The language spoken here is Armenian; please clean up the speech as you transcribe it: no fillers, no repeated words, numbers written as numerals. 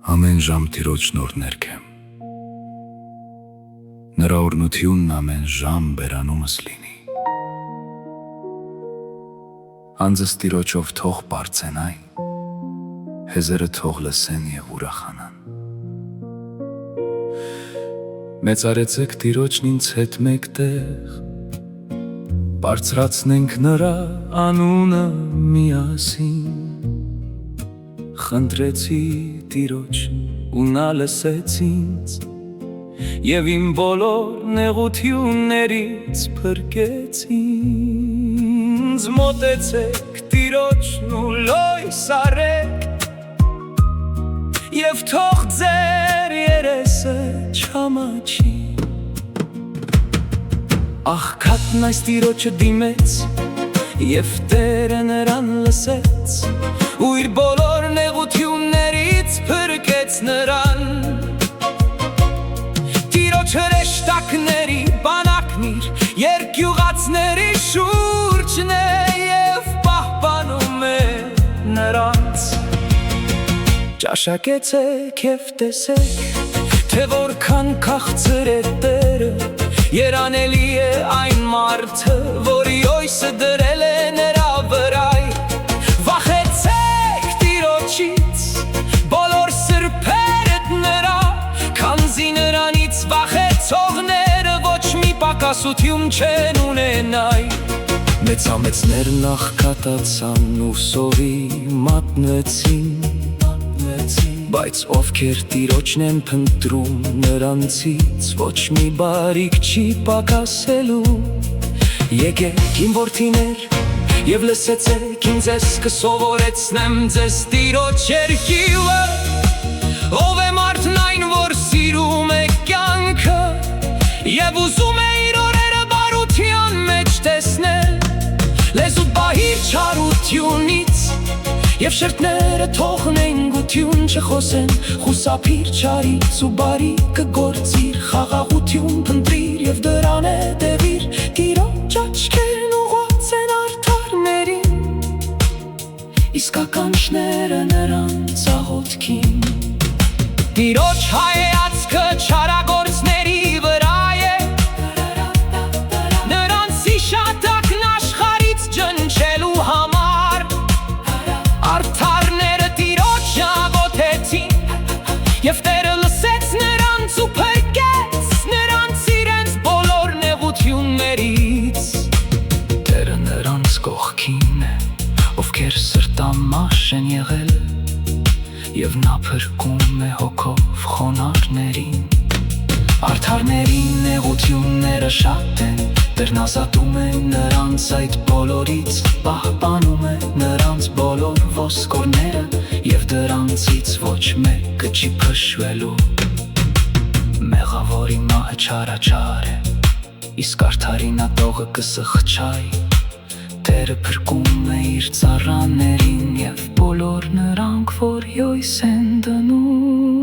Ամեն ժամ տիրոջ նոր ներքեմ, նրա օրնությունն ամեն ժամ բերանումս լինի, անձս տիրոջով թող բարձենայ, հեզերը թող լսեն և ուրախանան։ Մեծարեցեք տիրոջն ինձ հետ մեկտեղ, բարձրացնենք նրա անունը միասին, խնդրեցի տիրոջ ու նա լսեց ինձ և իմ բոլոր նեղություններից փրկեց ինձ։ Մոտեցեք տիրոջն ու լույս արեք և թող ձեր երեսը չամաչի։ Աղքատն այս տիրոջը դիմեց և Տերը նրան լսեց ու իր բոլոր նեղություններից փրկեց նրան։ Տիրոջ հրեշտակների բանակն իր երկյուղածների շուրջն է և պահպանում է նրանց։ Ճաշակեցեք և տեսեք, թե որքան քաղցր է Տերը, երանելի է այն մարդը, որի օյսը դրել է նրա վրա։ Վախեցեք տիրոջից, բոլոր սրբերդ նրա, քանզի նրանից վախեցողները ոչ մի պակասություն չեն ունենայ։ Մեծամեծներն աղքատացան ու սովի մատնեցին, բայց ովքեր տիրոջն են փնտրում, նրանցից ոչ մի բարիք չի պակասելու։ Եկեք իմ որդիներ և լսեցեք, ինձ ես կսովորեցնեմ ձեզ տիրոջ երկյուղը, ով է մարդն այն, որ սիրում է կյանքը և ուզում է իր օրերը բարության մեջ տեսնել։ Լեզուդ բահիր չարությունից և շրթները թողնեն գություն չխոսեն, խուսափիր չարից ու բարիքը գործիր, խաղաղություն փնտրիր և դրան հետևիր, տիրոջ աչքերն ուղղված են արդարներին, իսկ ականջները նրանց աղոթքին։ Տիրոջ հայացքը չարագործների վրա է, նրանց հիշատակն աշխարհից ջնջելու համար։ Արդարները տիրոջ աղոթեցին և Տերը լսեց նրանց ու փրկեց նրանց իրենց բոլոր նեղություններից։ Տերը նրանց կողքին է, ովքեր սրտամաշ են եղել, և նա փրկում է հոգով խոնարհներին։ Արդարների նեղությունները շատ են, Տերն ազատում է նրանց այդ բոլորից, պահպանում է նրանց բոլոր ոսկորները և դրանցից ոչ մեկը չի փշվելու։ Մեղավորի մահը չարաչար է, իսկ արդարի նատողը կսխչայ։ Տերը փրկում է իր ծառաներին և բոլոր նրանք, որ յոյս են դնում։